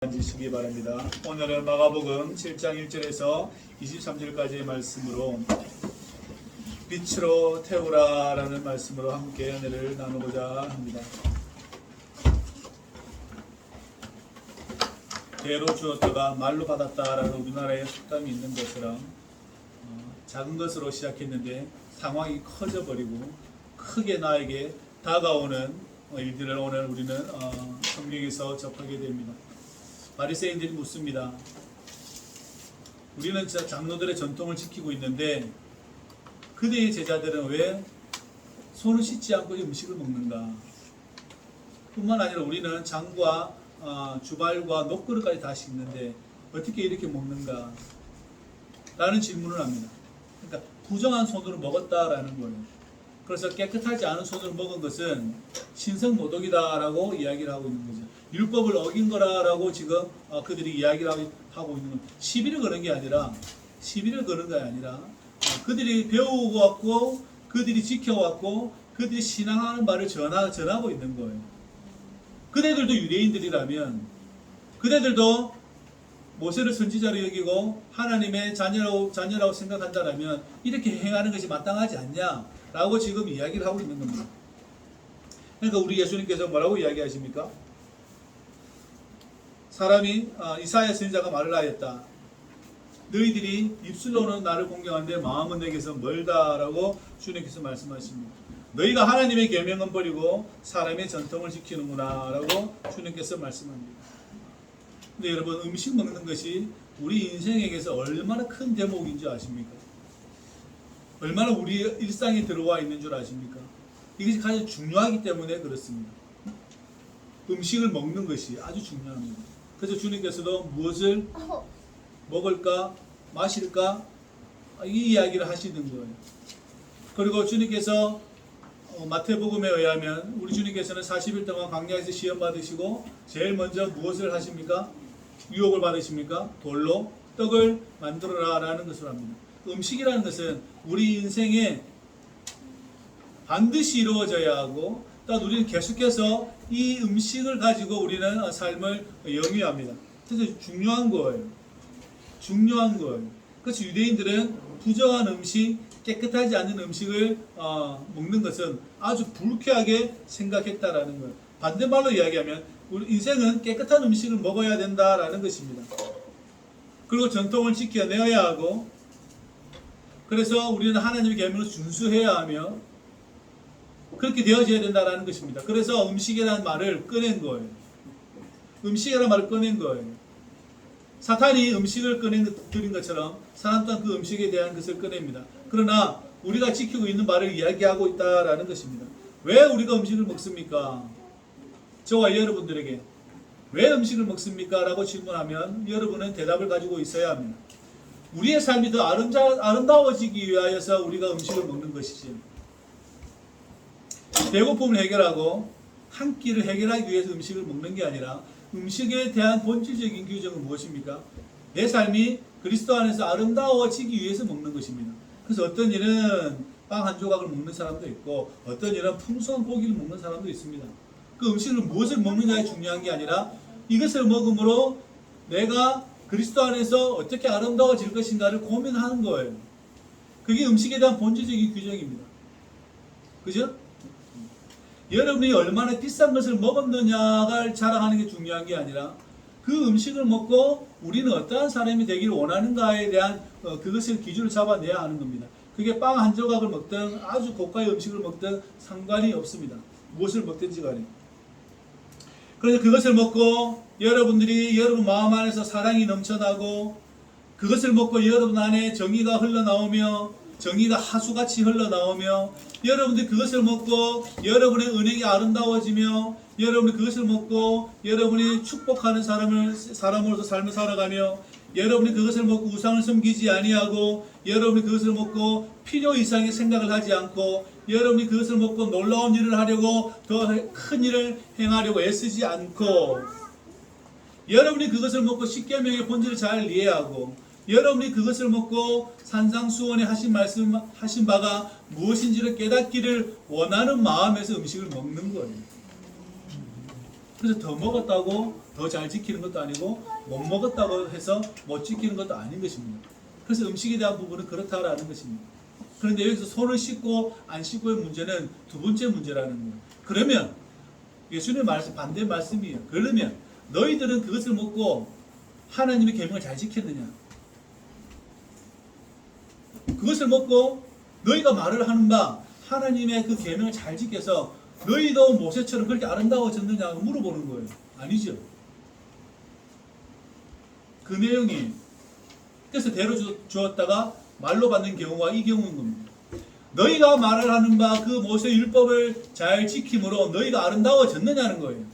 앉으시기 바랍니다. 오늘은 마가복음 7장 1절에서 23절까지의 말씀으로 빛으로 태우라 라는 말씀으로 함께 은혜를 나누고자 합니다. 대로 주었다가 말로 받았다라는 우리나라의 속담이 있는 것처럼 작은 것으로 시작했는데 상황이 커져버리고 크게 나에게 다가오는 일들을 오늘 우리는 성경에서 접하게 됩니다. 바리새인들이 묻습니다. 우리는 장로들의 전통을 지키고 있는데 그대의 제자들은 왜 손을 씻지 않고 음식을 먹는가? 뿐만 아니라 우리는 장과 주발과 녹그릇까지 다 씻는데 어떻게 이렇게 먹는가? 라는 질문을 합니다. 그러니까 부정한 손으로 먹었다라는 거예요. 그래서 깨끗하지 않은 손으로 먹은 것은 신성모독이다라고 이야기를 하고 있는 거죠. 율법을 어긴 거라고 지금 그들이 이야기를 하고 있는 겁니다. 시비를 거는 게 아니라 그들이 배우고 왔고 그들이 지켜왔고 그들이 신앙하는 바를 전하고 있는 거예요. 그대들도 유대인들이라면 그대들도 모세를 선지자로 여기고 하나님의 자녀라고 생각한다면 이렇게 행하는 것이 마땅하지 않냐라고 지금 이야기를 하고 있는 겁니다. 그러니까 우리 예수님께서 뭐라고 이야기하십니까? 사람이 이사야 선지자가 말을 하였다. 너희들이 입술로는 나를 공경하는데 마음은 내게서 멀다라고 주님께서 말씀하십니다. 너희가 하나님의 계명은 버리고 사람의 전통을 지키는구나 라고 주님께서 말씀합니다. 근데 여러분, 음식 먹는 것이 우리 인생에게서 얼마나 큰 대목인 줄 아십니까? 얼마나 우리 일상에 들어와 있는 줄 아십니까? 이것이 가장 중요하기 때문에 그렇습니다. 음식을 먹는 것이 아주 중요합니다. 그래서 주님께서도 무엇을 먹을까 마실까 이 이야기를 하시는 거예요. 그리고 주님께서 마태복음에 의하면 우리 주님께서는 40일 동안 광야에서 시험 받으시고 제일 먼저 무엇을 하십니까? 유혹을 받으십니까? 돌로 떡을 만들어라 라는 것을 합니다. 음식이라는 것은 우리 인생에 반드시 이루어져야 하고 또 우리는 계속해서 이 음식을 가지고 우리는 삶을 영위합니다. 그래서 중요한 거예요. 그래서 유대인들은 부정한 음식, 깨끗하지 않은 음식을 먹는 것은 아주 불쾌하게 생각했다라는 거예요. 반대말로 이야기하면 우리 인생은 깨끗한 음식을 먹어야 된다라는 것입니다. 그리고 전통을 지켜내야 하고 그래서 우리는 하나님의 계명을 준수해야 하며 그렇게 되어져야 된다는 것입니다. 그래서 음식이라는 말을 꺼낸 거예요. 사탄이 음식을 꺼내드린 것처럼 사람 또한 그 음식에 대한 것을 꺼냅니다. 그러나 우리가 지키고 있는 말을 이야기하고 있다라는 것입니다. 왜 우리가 음식을 먹습니까? 저와 여러분들에게 왜 음식을 먹습니까? 라고 질문하면 여러분은 대답을 가지고 있어야 합니다. 우리의 삶이 더 아름다워지기 위하여서 우리가 음식을 먹는 것이지. 배고픔을 해결하고 한 끼를 해결하기 위해서 음식을 먹는 게 아니라 음식에 대한 본질적인 규정은 무엇입니까? 내 삶이 그리스도 안에서 아름다워지기 위해서 먹는 것입니다. 그래서 어떤 일은 빵 한 조각을 먹는 사람도 있고 어떤 일은 풍성한 고기를 먹는 사람도 있습니다. 그 음식을 무엇을 먹느냐가 중요한 게 아니라 이것을 먹음으로 내가 그리스도 안에서 어떻게 아름다워질 것인가를 고민하는 거예요. 그게 음식에 대한 본질적인 규정입니다. 그죠? 여러분이 얼마나 비싼 것을 먹었느냐를 자랑하는 게 중요한 게 아니라 그 음식을 먹고 우리는 어떠한 사람이 되기를 원하는가에 대한 그것을 기준을 잡아내야 하는 겁니다. 그게 빵 한 조각을 먹든 아주 고가의 음식을 먹든 상관이 없습니다. 무엇을 먹든지 간에. 그래서 그것을 먹고 여러분들이 여러분 마음 안에서 사랑이 넘쳐나고 그것을 먹고 여러분 안에 정의가 흘러나오며 정의가 하수같이 흘러나오며 여러분들이 그것을 먹고 여러분의 은행이 아름다워지며 여러분이 그것을 먹고 여러분이 축복하는 사람으로서 삶을 살아가며 여러분이 그것을 먹고 우상을 섬기지 아니하고 여러분이 그것을 먹고 필요 이상의 생각을 하지 않고 여러분이 그것을 먹고 놀라운 일을 하려고 더 큰 일을 행하려고 애쓰지 않고 여러분이 그것을 먹고 십계명의 본질을 잘 이해하고 여러분이 그것을 먹고 산상수훈에 하신 바가 무엇인지를 깨닫기를 원하는 마음에서 음식을 먹는 거예요. 그래서 더 먹었다고 더 잘 지키는 것도 아니고 못 먹었다고 해서 못 지키는 것도 아닌 것입니다. 그래서 음식에 대한 부분은 그렇다라는 것입니다. 그런데 여기서 손을 씻고 안 씻고의 문제는 두 번째 문제라는 거예요. 그러면 예수님의 말씀 반대 말씀이에요. 그러면 너희들은 그것을 먹고 하나님의 계명을 잘 지켰느냐? 그것을 먹고 너희가 말을 하는 바 하나님의 그 계명을 잘 지켜서 너희도 모세처럼 그렇게 아름다워졌느냐고 물어보는 거예요. 아니죠. 그 내용이 그래서 대로 주었다가 말로 받는 경우가 이 경우인 겁니다. 너희가 말을 하는 바 그 모세 율법을 잘 지킴으로 너희가 아름다워졌느냐는 거예요.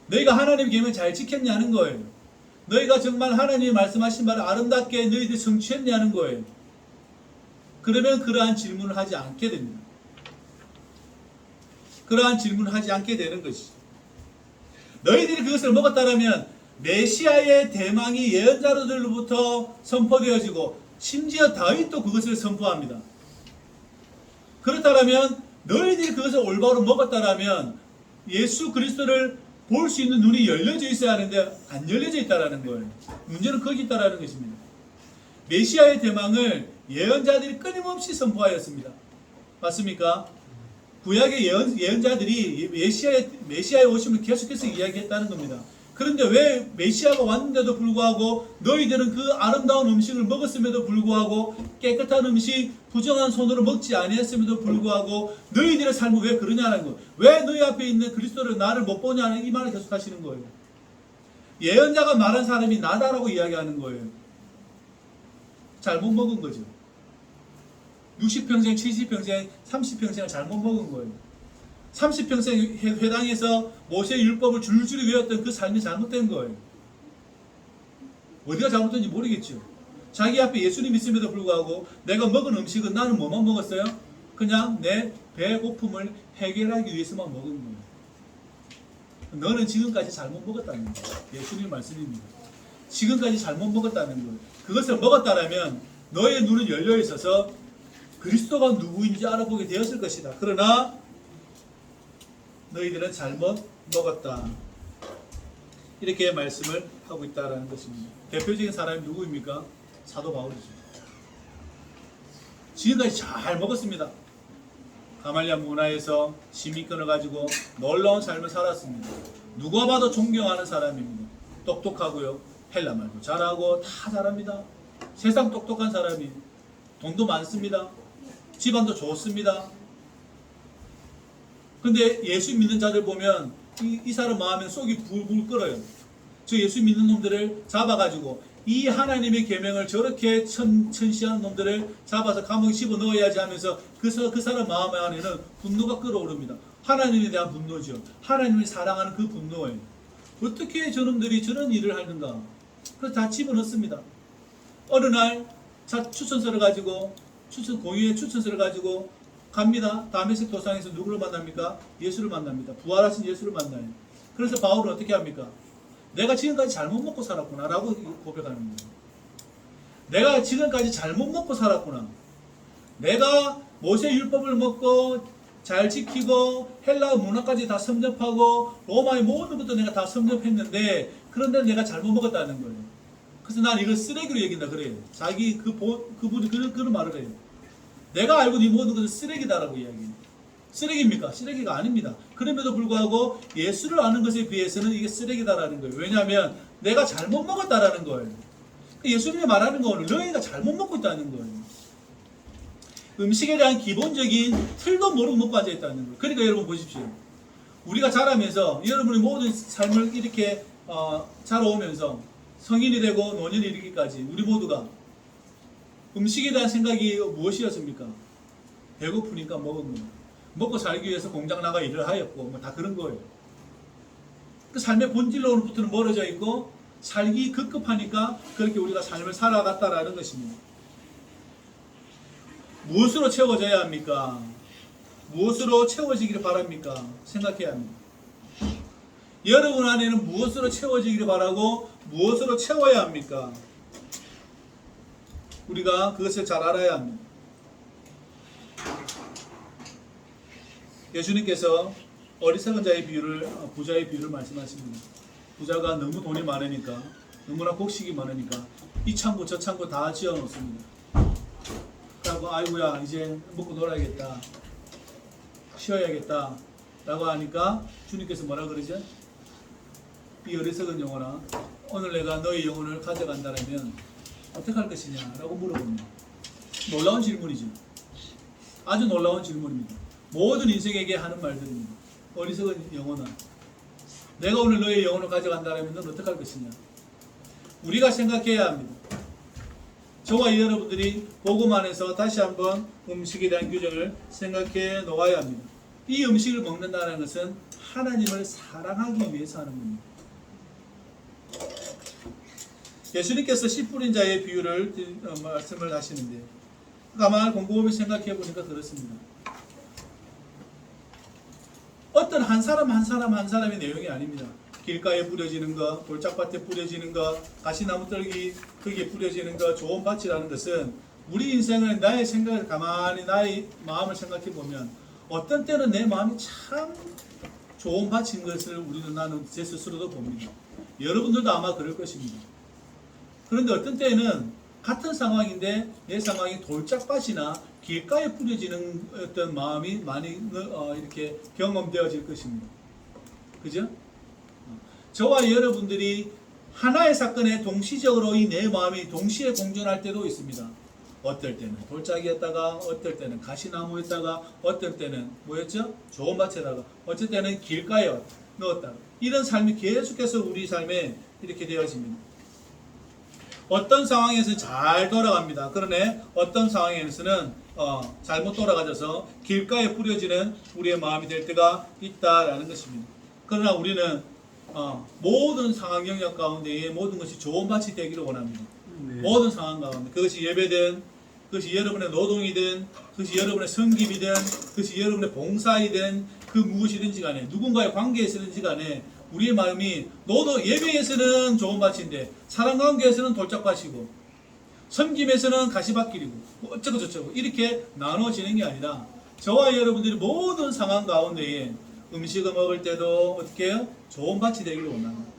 너희가 하나님의 계명을 잘 지켰냐는 거예요. 너희가 정말 하나님이 말씀하신 바를 아름답게 너희들이 성취했냐는 거예요. 그러면 그러한 질문을 하지 않게 됩니다. 그러한 질문을 하지 않게 되는 것이죠. 너희들이 그것을 먹었다라면 메시아의 대망이 예언자들로부터 선포되어지고 심지어 다윗도 그것을 선포합니다. 그렇다면 너희들이 그것을 올바로 먹었다라면 예수 그리스도를 볼 수 있는 눈이 열려져 있어야 하는데 안 열려져 있다라는 거예요. 문제는 거기 있다라는 것입니다. 메시아의 대망을 예언자들이 끊임없이 선포하였습니다. 맞습니까? 구약의 예언자들이 메시아의 오심을 계속해서 이야기했다는 겁니다. 그런데 왜 메시아가 왔는데도 불구하고 너희들은 그 아름다운 음식을 먹었음에도 불구하고 깨끗한 음식 부정한 손으로 먹지 아니했음에도 불구하고 너희들의 삶은 왜 그러냐는 거예요. 왜 너희 앞에 있는 그리스도를 나를 못 보냐는 이 말을 계속 하시는 거예요. 예언자가 말한 사람이 나다라고 이야기하는 거예요. 잘못 먹은 거죠. 60평생, 70평생, 30평생을 잘못 먹은 거예요. 30평생 회당에서 모세 율법을 줄줄이 외웠던 그 삶이 잘못된 거예요. 어디가 잘못된지 모르겠죠. 자기 앞에 예수님 있음에도 불구하고 내가 먹은 음식은 나는 뭐만 먹었어요? 그냥 내 배고픔을 해결하기 위해서만 먹은 거예요. 너는 지금까지 잘못 먹었다는 거예요. 예수님 말씀입니다. 지금까지 잘못 먹었다는 거예요. 그것을 먹었다라면 너의 눈은 열려 있어서 그리스도가 누구인지 알아보게 되었을 것이다. 그러나 너희들은 잘못 먹었다. 이렇게 말씀을 하고 있다는 것입니다. 대표적인 사람이 누구입니까? 사도 바울이죠. 지금까지 잘 먹었습니다. 가말리아 문화에서 시민권을 가지고 놀라운 삶을 살았습니다. 누가 봐도 존경하는 사람입니다. 똑똑하고요. 헬라 말도 잘하고 다 잘합니다. 세상 똑똑한 사람이 돈도 많습니다. 집안도 좋습니다. 근데 예수 믿는 자들 보면 이 사람 마음에 속이 불불 끓어요. 저 예수 믿는 놈들을 잡아가지고 이 하나님의 계명을 저렇게 천시한 놈들을 잡아서 감옥에 집어넣어야지 하면서 그 사람 마음 안에는 분노가 끓어오릅니다. 하나님에 대한 분노죠. 하나님을 사랑하는 그 분노예요. 어떻게 저놈들이 저런 일을 하는가. 그래서 다 집어넣습니다. 어느 날 추천서를 가지고 공의회 추천서를 가지고 갑니다. 다메섹 도상에서 누구를 만납니까? 예수를 만납니다. 부활하신 예수를 만나요. 그래서 바울은 어떻게 합니까? 내가 지금까지 잘못 먹고 살았구나 라고 고백하는 거예요. 내가 지금까지 잘못 먹고 살았구나. 내가 모세 율법을 먹고 잘 지키고 헬라 문화까지 다 섭렵하고 로마의 모든 것도 내가 다 섭렵했는데 그런데 내가 잘못 먹었다는 거예요. 그래서 난 이걸 쓰레기로 얘기한다 그래요. 자기 그분이 그런 말을 해요. 내가 알고 이 모든 것은 쓰레기다라고 이야기해요. 쓰레기입니까? 쓰레기가 아닙니다. 그럼에도 불구하고 예수를 아는 것에 비해서는 이게 쓰레기다라는 거예요. 왜냐하면 내가 잘못 먹었다라는 거예요. 예수님이 말하는 거는 너희가 잘못 먹고 있다는 거예요. 음식에 대한 기본적인 틀도 모르고 먹고 앉아있다는 거예요. 그러니까 여러분 보십시오. 우리가 자라면서 여러분의 모든 삶을 이렇게 자라오면서 성인이 되고 노년이 이르기까지 우리 모두가 음식에 대한 생각이 무엇이었습니까? 배고프니까 먹은 거예요. 먹고 살기 위해서 공장 나가 일을 하였고 뭐 다 그런 거예요. 그 삶의 본질로부터는 멀어져 있고 살기 급급하니까 그렇게 우리가 삶을 살아갔다라는 것입니다. 무엇으로 채워져야 합니까? 무엇으로 채워지기를 바랍니까? 생각해야 합니다. 여러분 안에는 무엇으로 채워지기를 바라고 무엇으로 채워야 합니까? 우리가 그것을 잘 알아야 합니다. 예수님께서 어리석은 자의 비유를 부자의 비유를 말씀하십니다. 부자가 너무 돈이 많으니까, 너무나 곡식이 많으니까 이 창고 저 창고 다 지어 놓습니다. 그리고 아이고야 이제 먹고 놀아야겠다, 쉬어야겠다 라고 하니까 주님께서 뭐라 그러죠? 이 어리석은 영혼아, 오늘 내가 너의 영혼을 가져간다면 어떻게 할 것이냐 라고 물어봅니다. 놀라운 질문이죠. 아주 놀라운 질문입니다. 모든 인생에게 하는 말들입니다. 어리석은 영혼아, 내가 오늘 너의 영혼을 가져간다면 넌 어떻게 할 것이냐. 우리가 생각해야 합니다. 저와 여러분들이 복음 안에서 다시 한번 음식에 대한 규정을 생각해 놓아야 합니다. 이 음식을 먹는다는 것은 하나님을 사랑하기 위해서 하는 겁니다. 예수님께서 씨 뿌린 자의 비유를 말씀을 하시는데, 가만히 곰곰이 생각해 보니까 그렇습니다. 어떤 한 사람의 내용이 아닙니다. 길가에 뿌려지는 것, 돌짝밭에 뿌려지는 것, 가시나무 떨기 거기에 뿌려지는 것, 좋은 밭이라는 것은 우리 인생을, 나의 생각을 가만히 나의 마음을 생각해 보면 어떤 때는 내 마음이 참 좋은 밭인 것을 나는 제 스스로도 봅니다. 여러분들도 아마 그럴 것입니다. 그런데 어떤 때는 같은 상황인데 내 상황이 돌짝밭이나 길가에 뿌려지는 어떤 마음이 많이 이렇게 경험되어질 것입니다. 그죠? 저와 여러분들이 하나의 사건에 동시적으로 이 내 마음이 동시에 공존할 때도 있습니다. 어떨 때는 돌짝이었다가, 어떨 때는 가시나무였다가, 어떨 때는 뭐였죠? 좋은 밭에다가, 어쩔 때는 길가에 넣었다가, 이런 삶이 계속해서 우리 삶에 이렇게 되어집니다. 어떤 상황에서는 잘 돌아갑니다. 그러나 어떤 상황에서는 잘못 돌아가져서 길가에 뿌려지는 우리의 마음이 될 때가 있다라는 것입니다. 그러나 우리는 모든 상황 영역 가운데에 모든 것이 좋은 밭이 되기를 원합니다. 네. 모든 상황 가운데, 그것이 예배든, 그것이 여러분의 노동이든, 그것이 여러분의 섬김이든, 그것이 여러분의 봉사이든, 그 무엇이든지 간에, 누군가의 관계에서든지 간에 우리의 마음이, 너도 예배에서는 좋은 밭인데 사랑 관계에서는 돌짝밭이고 섬김에서는 가시밭길이고 어쩌고 저쩌고 이렇게 나눠지는 게 아니라, 저와 여러분들이 모든 상황 가운데에 음식을 먹을 때도 어떻게 해요? 좋은 밭이 되기를 원합니다.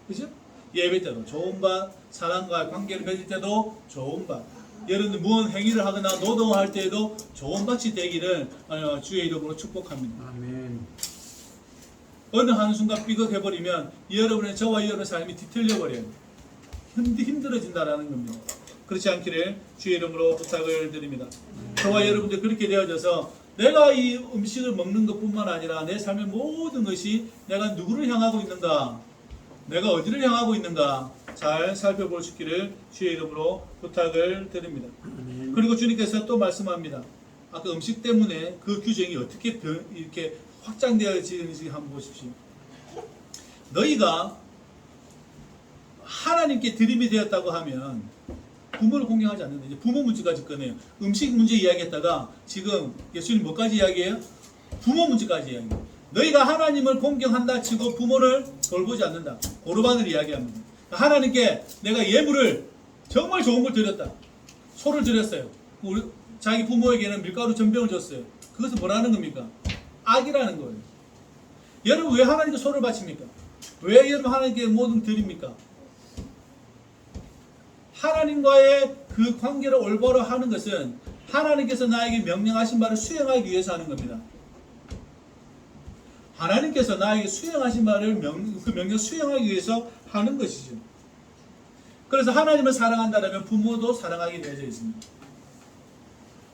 그죠? 예배 때도 좋은 밭, 사람과의 관계를 맺을 때도 좋은 밭, 여러분들 무언 행위를 하거나 노동을 할 때에도 좋은 밭이 되기를 주의 이름으로 축복합니다. 아멘. 어느 한순간 삐걱해버리면 여러분의, 저와 여러분의 삶이 뒤틀려버려요. 힘들어진다라는 겁니다. 그렇지 않기를 주의 이름으로 부탁을 드립니다. 저와 여러분들 그렇게 되어져서 내가 이 음식을 먹는 것뿐만 아니라 내 삶의 모든 것이 내가 누구를 향하고 있는가, 내가 어디를 향하고 있는가 잘 살펴볼 수 있기를 주의 이름으로 부탁을 드립니다. 그리고 주님께서 또 말씀합니다. 아까 음식 때문에 그 규정이 어떻게 이렇게 확장되어지는지 한번 보십시오. 너희가 하나님께 드림이 되었다고 하면 부모를 공경하지 않는다. 이제 부모 문제까지 꺼내요. 음식 문제 이야기했다가 지금 예수님 뭐까지 이야기해요? 부모 문제까지 이야기해요. 너희가 하나님을 공경한다 치고 부모를 돌보지 않는다. 고르반을 이야기합니다. 하나님께 내가 예물을 정말 좋은 걸 드렸다. 소를 드렸어요. 자기 부모에게는 밀가루 전병을 줬어요. 그것은 뭐라는 겁니까? 악이라는 거예요. 여러분 왜 하나님께 소를 바칩니까? 왜 여러분 하나님께 모든 드립니까? 하나님과의 그 관계를 올바로 하는 것은 하나님께서 나에게 명령하신 바를 수행하기 위해서 하는 겁니다. 하나님께서 나에게 수행하신 바를 그 명령 수행하기 위해서 하는 것이죠. 그래서 하나님을 사랑한다면 부모도 사랑하게 되어져 있습니다.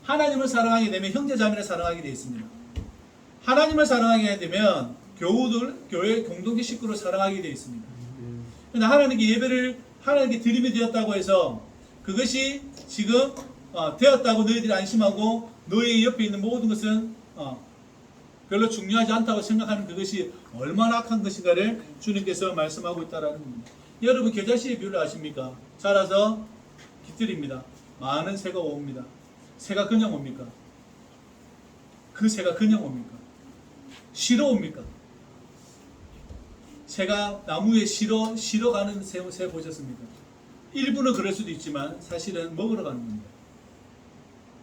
하나님을 사랑하게 되면 형제자매를 사랑하게 되어 있습니다. 하나님을 사랑하게 되면 교회 공동체 식구를 사랑하게 되어 있습니다. 그런데 하나님께 예배를 하나님께 드림이 되었다고 해서 그것이 지금 되었다고 너희들이 안심하고 너희 옆에 있는 모든 것은 별로 중요하지 않다고 생각하는 그것이 얼마나 악한 것인가를 주님께서 말씀하고 있다는 겁니다. 여러분 겨자씨의 비유를 아십니까? 자라서 깃들입니다. 많은 새가 옵니다. 새가 그냥 옵니까? 그 새가 그냥 옵니까? 쉬러 옵니까? 새가 나무에 쉬러 가는 새 보셨습니까? 일부는 그럴 수도 있지만 사실은 먹으러 가는 겁니다.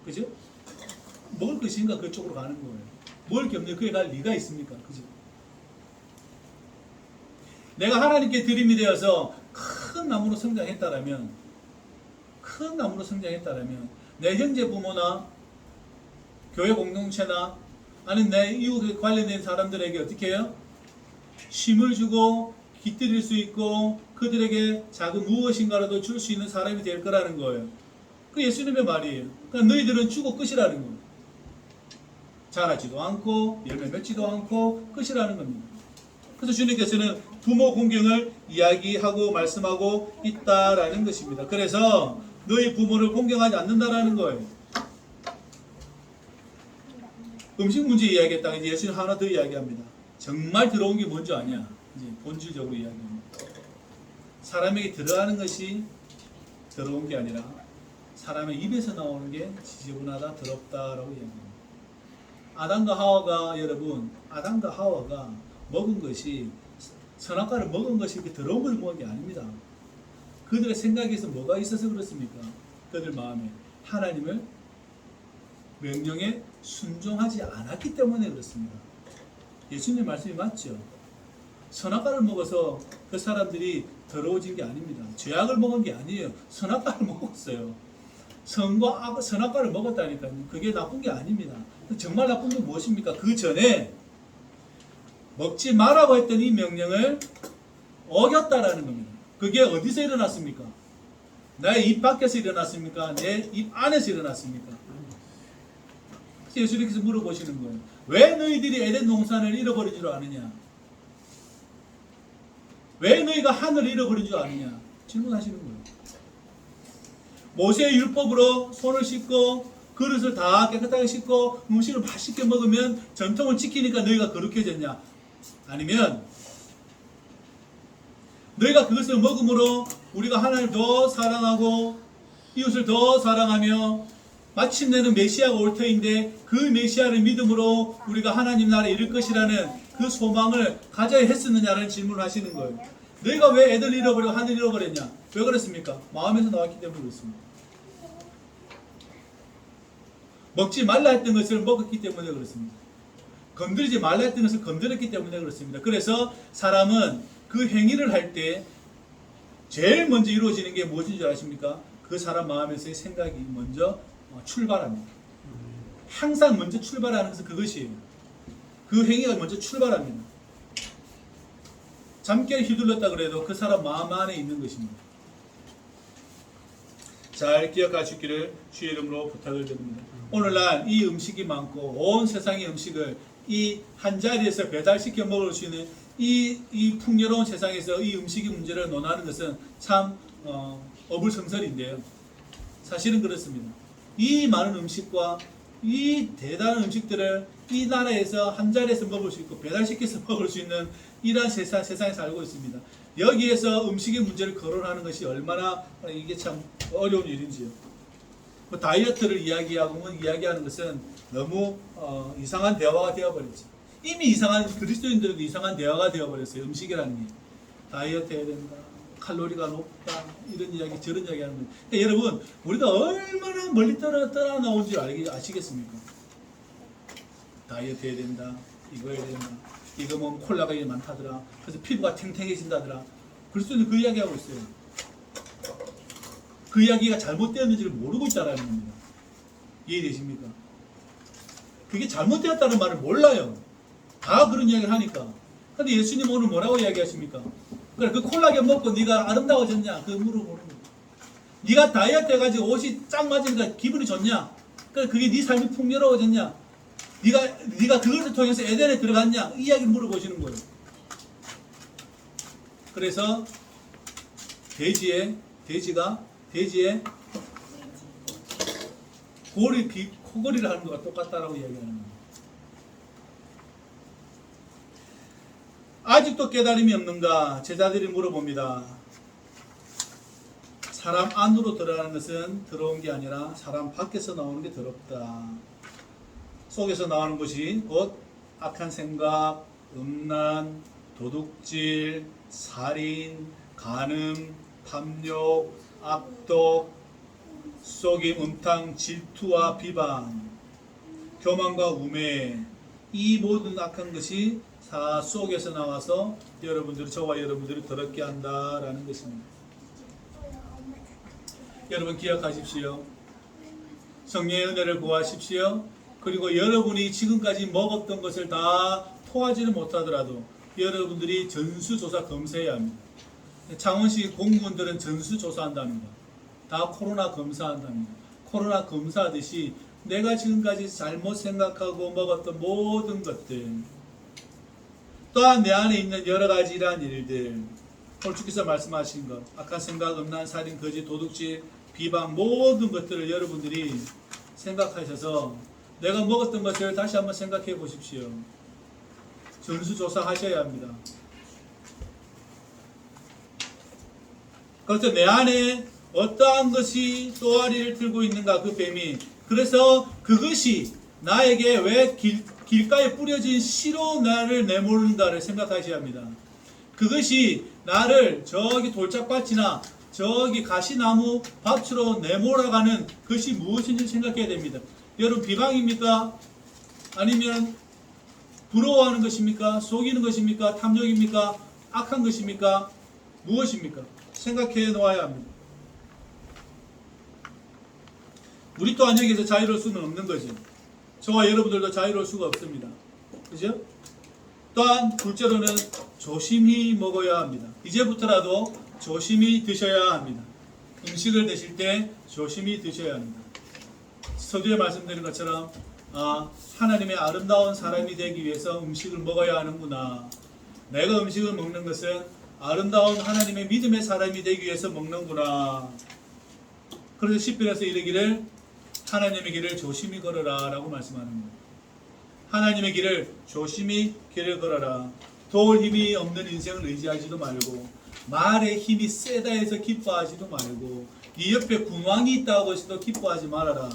그죠? 먹을 것인가 그쪽으로 가는 거예요. 먹을 게 없는데 그에 갈 리가 있습니까? 그죠? 내가 하나님께 드림이 되어서 큰 나무로 성장했다라면 내 형제 부모나 교회 공동체나 아니면 내 이웃에 관련된 사람들에게 어떻게 해요? 쉼을 주고 깃들일 수 있고 그들에게 작은 무엇인가라도 줄 수 있는 사람이 될 거라는 거예요. 그 예수님의 말이에요. 그러니까 너희들은 주고 끝이라는 거예요. 자라지도 않고 열매 맺지도 않고 끝이라는 겁니다. 그래서 주님께서는 부모 공경을 이야기하고 말씀하고 있다라는 것입니다. 그래서 너희 부모를 공경하지 않는다라는 거예요. 음식 문제 이야기했다가 이제 예수님 하나 더 이야기합니다. 정말 들어온 게 뭔지 아냐? 이제 본질적으로 이야기합니다. 사람에게 들어가는 것이 들어온 게 아니라 사람의 입에서 나오는 게 지저분하다, 더럽다라고 이야기합니다. 아담과 하와가 먹은 것이 선악과를 먹은 것이 이렇게 더러운 걸 먹은 게 아닙니다. 그들의 생각에서 뭐가 있어서 그렇습니까? 그들 마음에 하나님을 명령에 순종하지 않았기 때문에 그렇습니다. 예수님 말씀이 맞죠? 선악과를 먹어서 그 사람들이 더러워진 게 아닙니다. 죄악을 먹은 게 아니에요. 선악과를 먹었어요. 선악과를 먹었다니까요. 그게 나쁜 게 아닙니다. 정말 나쁜 게 무엇입니까? 그 전에 먹지 말라고 했던 이 명령을 어겼다라는 겁니다. 그게 어디서 일어났습니까? 나의 입 밖에서 일어났습니까? 내 입 안에서 일어났습니까? 그래서 예수님께서 물어보시는 거예요. 왜 너희들이 에덴 동산을 잃어버린 줄 아느냐? 왜 너희가 하늘을 잃어버린 줄 아느냐? 질문하시는 거예요. 모세의 율법으로 손을 씻고 그릇을 다 깨끗하게 씻고 음식을 맛있게 먹으면 전통을 지키니까 너희가 거룩해졌냐? 아니면 너희가 그것을 먹음으로 우리가 하나님을 더 사랑하고 이웃을 더 사랑하며 마침내는 메시아가 올 터인데 그 메시아를 믿음으로 우리가 하나님 나라에 이를 것이라는 그 소망을 가져야 했었느냐라는 질문을 하시는 거예요. 너희가 왜 애들 잃어버리고 하늘 잃어버렸냐? 왜 그랬습니까? 마음에서 나왔기 때문에 그렇습니다. 먹지 말라 했던 것을 먹었기 때문에 그렇습니다. 건드리지 말라 했던 것을 건드렸기 때문에 그렇습니다. 그래서 사람은 그 행위를 할 때 제일 먼저 이루어지는 게 무엇인 줄 아십니까? 그 사람 마음에서의 생각이 먼저 출발합니다. 항상 먼저 출발하는 것은 그것이에요. 그 행위가 먼저 출발합니다. 잠결 휘둘렀다 그래도 그 사람 마음 안에 있는 것입니다. 잘 기억하시기를 주의 이름으로 부탁을 드립니다. 오늘날 이 음식이 많고 온 세상의 음식을 이 한 자리에서 배달시켜 먹을 수 있는 이 풍요로운 세상에서 이 음식의 문제를 논하는 것은 참 어불성설인데요. 사실은 그렇습니다. 이 많은 음식과 이 대단한 음식들을 이 나라에서 한 자리에서 먹을 수 있고 배달시켜서 먹을 수 있는 이러한 세상에 살고 있습니다. 여기에서 음식의 문제를 거론하는 것이 얼마나 이게 참 어려운 일인지요. 다이어트를 이야기하는 것은 너무 이상한 대화가 되어버렸죠. 이미 이상한 그리스도인들도 이상한 대화가 되어버렸어요. 음식이라는 게 다이어트 해야 된다, 칼로리가 높다, 이런 이야기 저런 이야기 하는 거예요. 그러니까 여러분 우리가 얼마나 멀리 떠나 나온 줄 아시겠습니까? 다이어트 해야 된다, 이거 해야 된다, 이거 뭐 콜라가 이게 많다더라, 그래서 피부가 탱탱해진다더라. 그리스도인들 그 이야기하고 있어요. 그 이야기가 잘못되었는지를 모르고 있다는 겁니다. 이해되십니까? 그게 잘못되었다는 말을 몰라요. 다 그런 이야기를 하니까. 근데 예수님 오늘 뭐라고 이야기하십니까? 그래, 그 콜라겐 먹고 네가 아름다워졌냐? 그 물어보는 거야. 네가 다이어트 해가지고 옷이 쫙 맞으니까 기분이 좋냐? 그래, 그게 네 삶이 풍요로워졌냐? 네가 그것을 통해서 에덴에 들어갔냐? 이 이야기를 물어보시는 거예요. 그래서 돼지가 코골이를 하는 것과 똑같다라고 이야기하는 거예요. 아직도 깨달음이 없는가? 제자들이 물어봅니다. 사람 안으로 들어가는 것은 더러운 게 아니라 사람 밖에서 나오는 게 더럽다. 속에서 나오는 것이 곧 악한 생각, 음란, 도둑질, 살인, 간음, 탐욕, 악독, 속임, 음탕, 질투와 비방, 교만과 우매, 이 모든 악한 것이 다 속에서 나와서 저와 여러분들이 더럽게 한다라는 것입니다. 여러분 기억하십시오. 성령의 은혜를 구하십시오. 그리고 여러분이 지금까지 먹었던 것을 다 토하지는 못하더라도 여러분들이 전수조사 검사해야 합니다. 창원시 공무원들은 전수조사한답니다. 다 코로나 검사한답니다. 코로나 검사하듯이 내가 지금까지 잘못 생각하고 먹었던 모든 것들, 또한 내 안에 있는 여러 가지 이러한 일들, 오늘 주께서 말씀하신 것, 악한 생각, 음란, 살인, 거짓, 도둑질, 비방, 모든 것들을 여러분들이 생각하셔서 내가 먹었던 것을 다시 한번 생각해 보십시오. 전수조사 하셔야 합니다. 그래서 내 안에 어떠한 것이 또아리를 들고 있는가, 그 뱀이. 그래서 그것이 나에게 왜 길가에 뿌려진 씨로 나를 내몰는가를 생각하셔야 합니다. 그것이 나를 저기 돌짝밭이나 저기 가시나무 밭으로 내몰아가는 것이 무엇인지 생각해야 됩니다. 여러분 비방입니까? 아니면 부러워하는 것입니까? 속이는 것입니까? 탐욕입니까? 악한 것입니까? 무엇입니까? 생각해 놓아야 합니다. 우리 또한 여기서 자유로울 수는 없는 거죠. 저와 여러분들도 자유로울 수가 없습니다. 그죠? 또한 둘째로는 조심히 먹어야 합니다. 이제부터라도 조심히 드셔야 합니다. 음식을 드실 때 조심히 드셔야 합니다. 서두에 말씀드린 것처럼 하나님의 아름다운 사람이 되기 위해서 음식을 먹어야 하는구나. 내가 음식을 먹는 것은 아름다운 하나님의 믿음의 사람이 되기 위해서 먹는구나. 그래서 시편에서 이르기를 하나님의 길을 조심히 걸어라 라고 말씀하는 거예요. 하나님의 길을 조심히 길을 걸어라. 도울 힘이 없는 인생을 의지하지도 말고, 말의 힘이 세다 해서 기뻐하지도 말고, 네 옆에 군왕이 있다고 해서도 기뻐하지 말아라.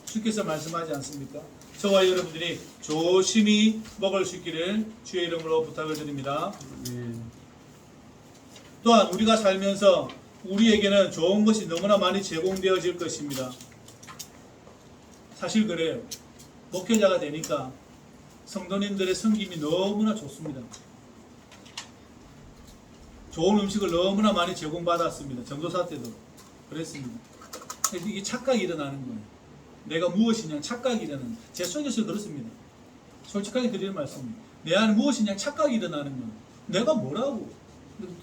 주께서 말씀하지 않습니까? 저와 여러분들이 조심히 먹을 수 있기를 주의 이름으로 부탁을 드립니다. 또한 우리가 살면서 우리에게는 좋은 것이 너무나 많이 제공되어질 것입니다. 사실 그래요. 목회자가 되니까 성도님들의 섬김이 너무나 좋습니다. 좋은 음식을 너무나 많이 제공받았습니다. 전도사 때도 그랬습니다. 이게 착각이 일어나는 거예요. 내가 무엇이냐 착각이 일어나는, 제 속에서 그렇습니다. 솔직하게 드리는 말씀입니다. 내 안에 무엇이냐 착각이 일어나는 거예요. 내가 뭐라고?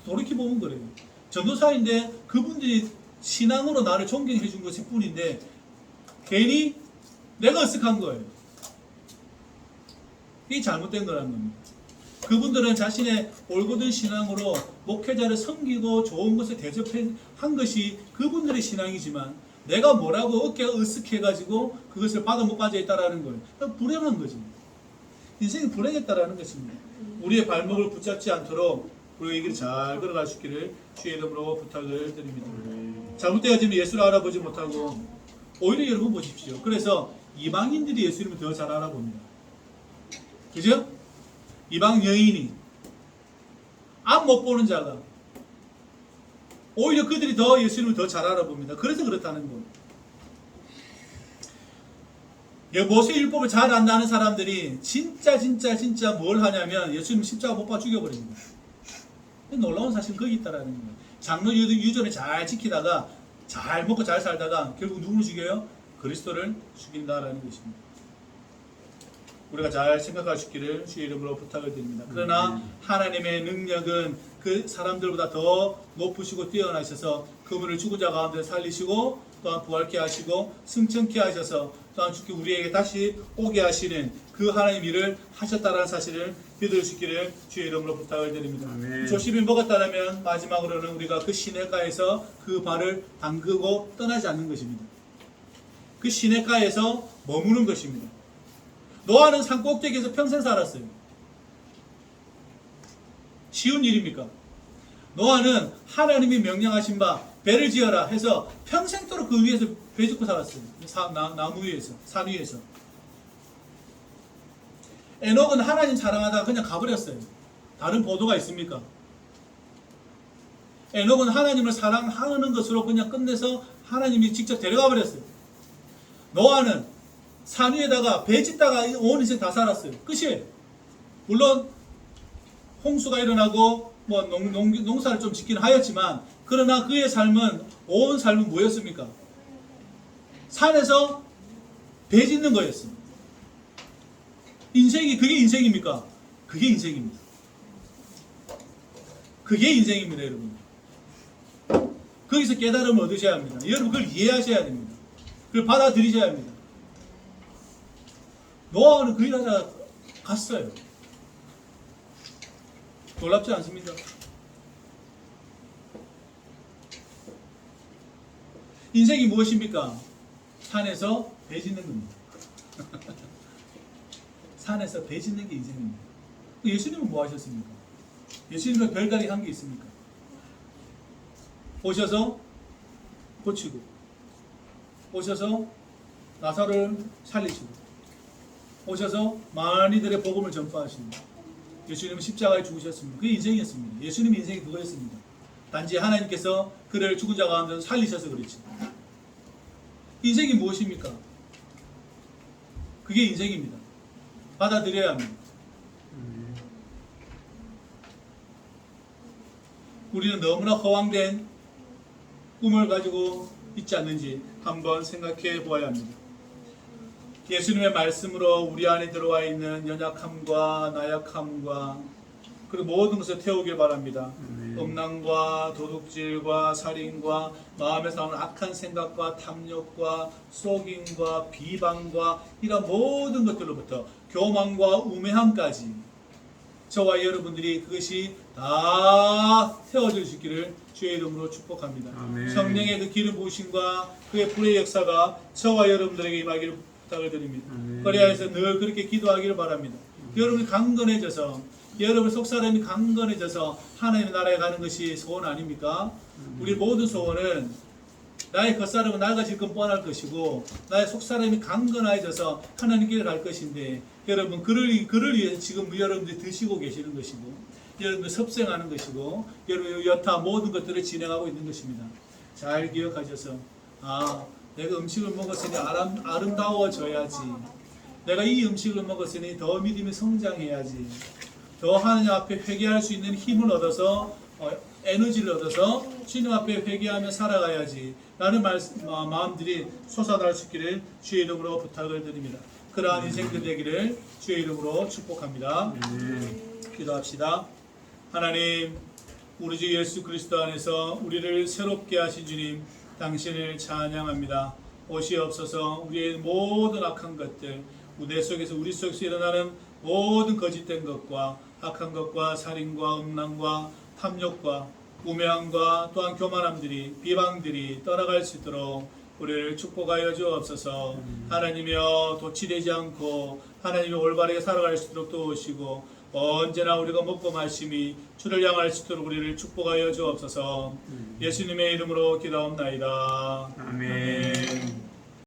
돌이켜보면 그래요. 전도사인데 그분들이 신앙으로 나를 존경해 준 것일 뿐인데 괜히 내가 어색한 거예요. 이게 잘못된 거라는 겁니다. 그분들은 자신의 올곧은 신앙으로 목회자를 섬기고 좋은 것을 대접한 것이 그분들의 신앙이지만 내가 뭐라고 어깨가 으쓱해가지고 그것을 받아 못 가져 있다라는 거예요. 불행한 거지. 인생이 불행했다라는 것입니다. 우리의 발목을 붙잡지 않도록 우리가 이 길을 잘 걸어갈 수 있기를 주의 이름으로 부탁을 드립니다. 잘못되어지면 예수를 알아보지 못하고 오히려 여러분 보십시오. 그래서 이방인들이 예수님을 더 잘 알아봅니다. 그죠? 이방 여인이 앞 못 보는 자가 오히려 그들이 더 예수님을 더 잘 알아봅니다. 그래서 그렇다는 거예요. 모세율법을 잘 안다는 사람들이 진짜 뭘 하냐면 예수님 십자가 못 박아 죽여버립니다. 놀라운 사실은 거기 있다라는 거예요. 장로 유전을 잘 지키다가 잘 먹고 잘 살다가 결국 누구를 죽여요? 그리스도를 죽인다라는 것입니다. 우리가 잘 생각할 수 있기를 주의 이름으로 부탁을 드립니다. 그러나 하나님의 능력은 그 사람들보다 더 높으시고 뛰어나셔서 그분을 죽은 자 가운데 살리시고 또한 부활케 하시고 승천케 하셔서 또한 주께 우리에게 다시 오게 하시는 그 하나님 일을 하셨다는 사실을 믿을 수 있기를 주의 이름으로 부탁을 드립니다. 조심히 먹었다면 마지막으로는 우리가 그 시냇가에서 그 발을 담그고 떠나지 않는 것입니다. 그 시냇가에서 머무는 것입니다. 노아는 산 꼭대기에서 평생 살았어요. 쉬운 일입니까? 노아는 하나님이 명령하신 바 배를 지어라 해서 평생도록 그 위에서 배 짓고 살았어요. 나무 위에서, 산 위에서. 에녹은 하나님 사랑하다가 그냥 가버렸어요. 다른 보도가 있습니까? 에녹은 하나님을 사랑하는 것으로 그냥 끝내서 하나님이 직접 데려가 버렸어요. 노아는 산 위에다가 배 짓다가 온 인생 다 살았어요. 끝이에요. 물론 홍수가 일어나고 뭐 농사를 좀 짓긴 하였지만 그러나 그의 삶은 온 삶은 뭐였습니까? 산에서 배 짓는 거였습니다. 인생이 그게 인생입니까? 그게 인생입니다. 그게 인생입니다, 여러분. 거기서 깨달음을 얻으셔야 합니다. 여러분 그걸 이해하셔야 됩니다. 그걸 받아들이셔야 합니다. 노아는 그 일하다가 갔어요. 놀랍지 않습니까? 인생이 무엇입니까? 산에서 배 짓는 겁니다. 산에서 배 짓는 게 인생입니다. 예수님은 뭐 하셨습니까? 예수님은 별다리 한 게 있습니까? 오셔서 고치고, 오셔서 나사로를 살리시고, 오셔서 많이들의 복음을 전파하십니다. 예수님은 십자가에 죽으셨습니다. 그게 인생이었습니다. 예수님 인생이 그거였습니다. 단지 하나님께서 그를 죽은 자 가운데서 살리셔서 그렇지. 인생이 무엇입니까? 그게 인생입니다. 받아들여야 합니다. 우리는 너무나 허황된 꿈을 가지고 있지 않는지 한번 생각해 보아야 합니다. 예수님의 말씀으로 우리 안에 들어와 있는 연약함과 나약함과 그리고 모든 것을 태우길 바랍니다. 음란과 도둑질과 살인과 마음에서 나오는 악한 생각과 탐욕과 속임과 비방과 이런 모든 것들로부터 교만과 우매함까지 저와 여러분들이 그것이 다 태워질 수 있기를 주의 이름으로 축복합니다. 아멘. 성령의 그 기름 부으심과 그의 불의 역사가 저와 여러분들에게 임하기를 부탁을 드립니다. 그리하여서 늘 그렇게 기도하기를 바랍니다. 여러분이 강건해져서 여러분 속사람이 강건해져서 하나님의 나라에 가는 것이 소원 아닙니까? 우리 모든 소원은 나의 겉사람은 낡아질 건 뻔할 것이고 나의 속사람이 강건해져서 하나님께 갈 것인데 여러분 그를 위해서 지금 여러분들이 드시고 계시는 것이고 여러분들 섭생하는 것이고 여러분 여타 모든 것들을 진행하고 있는 것입니다. 잘 기억하셔서 내가 음식을 먹었으니 아름다워져야지. 내가 이 음식을 먹었으니 더 믿음이 성장해야지. 더 하나님 앞에 회개할 수 있는 힘을 얻어서 에너지를 얻어서 주님 앞에 회개하며 살아가야지 라는 마음들이 솟아날 수 있기를 주의 이름으로 부탁을 드립니다. 그러한 인생들 되기를 주의 이름으로 축복합니다. 기도합시다. 하나님, 우리 주 예수 그리스도 안에서 우리를 새롭게 하신 주님 당신을 찬양합니다. 오시옵소서. 우리의 모든 악한 것들 내 속에서 우리 속에서 일어나는 모든 거짓된 것과 악한 것과 살인과 음란과 탐욕과 우매함과 또한 교만함들이 비방들이 떠나갈 수 있도록 우리를 축복하여 주옵소서. 하나님이여 도취되지 않고 하나님이 올바르게 살아갈 수 있도록 도우시고 언제나 우리가 먹고 마심이 주를 향할 수 있도록 우리를 축복하여 주옵소서. 예수님의 이름으로 기도합나이다. 아멘.